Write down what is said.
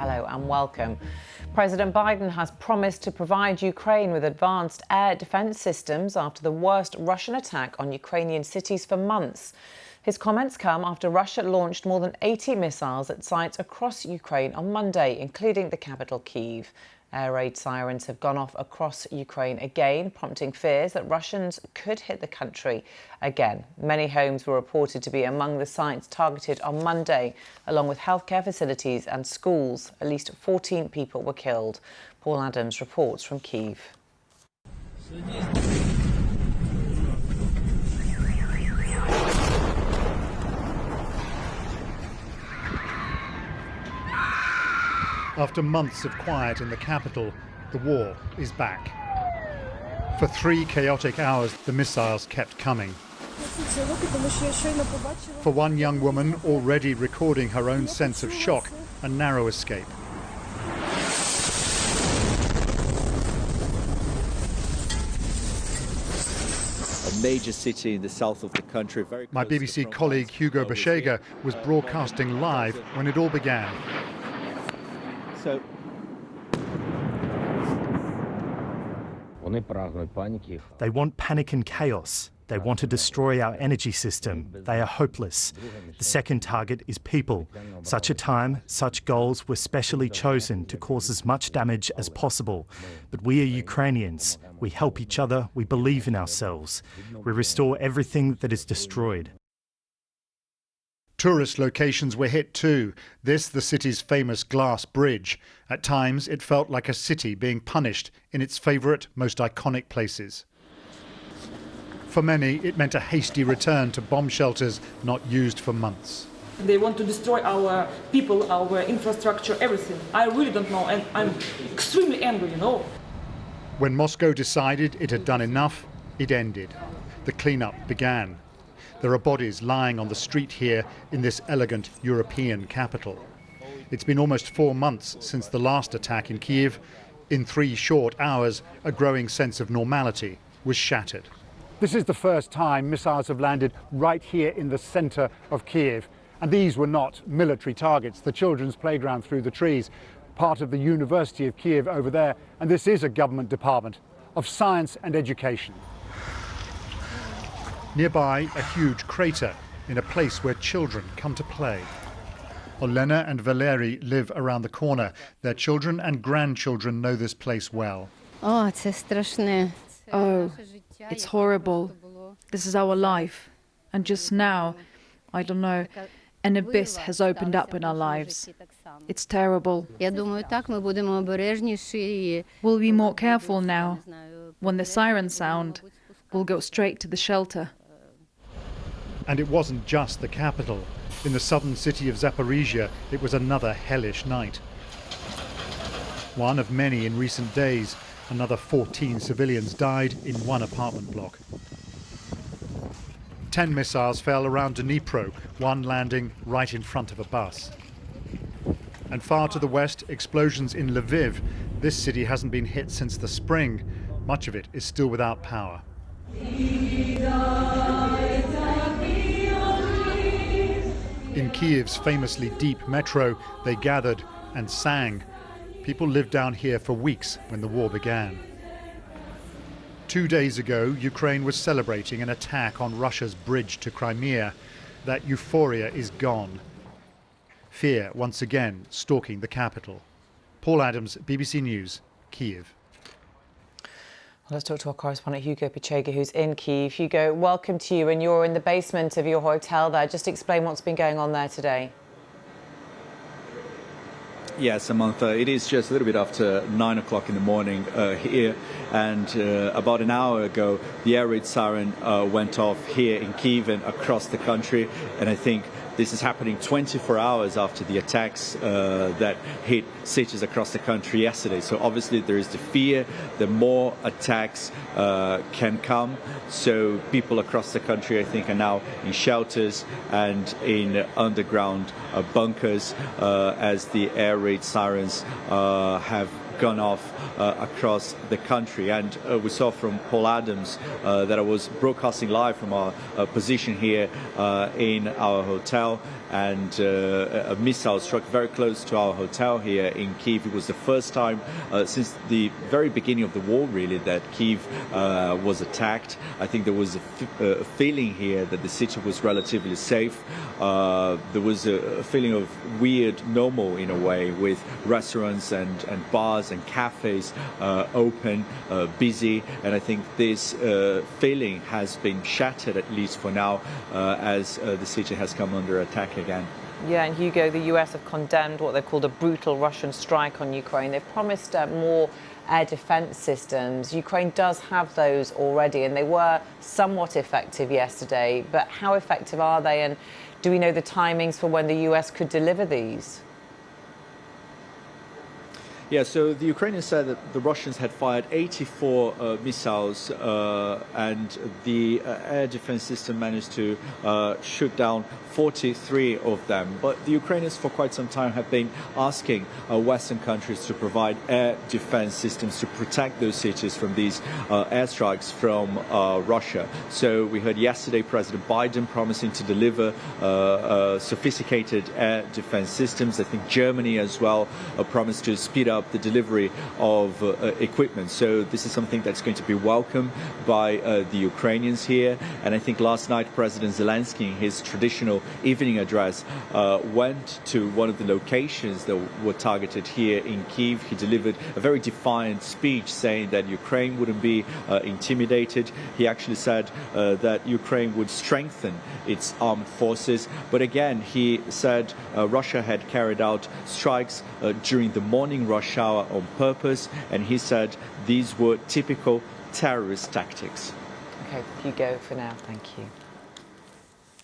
Hello and welcome. President Biden has promised to provide Ukraine with advanced air defence systems after the worst Russian attack on Ukrainian cities for months. His comments come after Russia launched more than 80 missiles at sites across Ukraine on Monday, including the capital Kyiv. Air raid sirens have gone off across Ukraine again, prompting fears that Russians could hit the country again. Many homes were reported to be among the sites targeted on Monday, along with healthcare facilities and schools. At least 14 people were killed. Paul Adams reports from Kyiv. After months of quiet in the capital, the war is back. For 3 chaotic hours, the missiles kept coming. For one young woman, already recording her own sense of shock, a narrow escape. A major city in the south of the country. My BBC colleague Hugo Bashega was broadcasting live when it all began. They want panic and chaos. They want to destroy our energy system. They are hopeless. The second target is people. Such a time, such goals were specially chosen to cause as much damage as possible. But we are Ukrainians. We help each other. We believe in ourselves. We restore everything that is destroyed. Tourist locations were hit too. This, the city's famous glass bridge. At times, it felt like a city being punished in its favourite, most iconic places. For many, it meant a hasty return to bomb shelters not used for months. They want to destroy our people, our infrastructure, everything. I really don't know, and I'm extremely angry, you know. When Moscow decided it had done enough, it ended. The clean-up began. There are bodies lying on the street here in this elegant European capital. It's been almost 4 months since the last attack in Kyiv. In 3 short hours, a growing sense of normality was shattered. This is the first time missiles have landed right here in the centre of Kyiv. And these were not military targets. The children's playground through the trees, part of the University of Kyiv over there. And this is a government department of science and education. Nearby, a huge crater in a place where children come to play. Olena and Valery live around the corner. Their children and grandchildren know this place well. Oh, it's horrible. This is our life. And just now, I don't know, an abyss has opened up in our lives. It's terrible. We'll be more careful now. When the sirens sound, we'll go straight to the shelter. And it wasn't just the capital. In the southern city of Zaporizhia, it was another hellish night. One of many in recent days. Another 14 civilians died in one apartment block. 10 missiles fell around Dnipro, one landing right in front of a bus. And far to the west, explosions in Lviv. This city hasn't been hit since the spring. Much of it is still without power. In Kyiv's famously deep metro, they gathered and sang. People lived down here for weeks when the war began. 2 days ago, Ukraine was celebrating an attack on Russia's bridge to Crimea. That euphoria is gone. Fear, once again, stalking the capital. Paul Adams, BBC News, Kyiv. Let's talk to our correspondent Hugo Bashega, who's in Kyiv. Hugo, welcome to you, and you're in the basement of your hotel there. Just explain what's been going on there today. Yes, Samantha, it is just a little bit after 9 o'clock in the morning here, and about an hour ago the air raid siren went off here in Kyiv and across the country, and I think this is happening 24 hours after the attacks that hit cities across the country yesterday. So obviously there is the fear that more attacks can come. So people across the country, I think, are now in shelters and in underground bunkers as the air raid sirens have gone off across the country. And we saw from Paul Adams that I was broadcasting live from our position here in our hotel, and a missile struck very close to our hotel here in Kyiv. It was the first time since the very beginning of the war, really, that Kyiv was attacked. I think there was a feeling here that the city was relatively safe. There was a feeling of weird normal in a way, with restaurants and bars and cafes open, busy, and I think this feeling has been shattered, at least for now, as the city has come under attack again. Yeah, and Hugo, the US have condemned what they've called a brutal Russian strike on Ukraine. They've promised more air defense systems. Ukraine does have those already, and they were somewhat effective yesterday. But how effective are they, and do we know the timings for when the US could deliver these? Yeah, so the Ukrainians said that the Russians had fired 84 missiles, and the air defense system managed to shoot down 43 of them. But the Ukrainians for quite some time have been asking Western countries to provide air defense systems to protect those cities from these airstrikes from Russia. So we heard yesterday President Biden promising to deliver sophisticated air defense systems. I think Germany as well promised to speed up the delivery of equipment. So this is something that's going to be welcomed by the Ukrainians here. And I think last night President Zelensky, in his traditional evening address, went to one of the locations that were targeted here in Kyiv. He delivered a very defiant speech saying that Ukraine wouldn't be intimidated. He actually said that Ukraine would strengthen its armed forces. But again, he said Russia had carried out strikes during the morning rush hour on purpose, and he said these were typical terrorist tactics. Okay, Hugo, for now, thank you.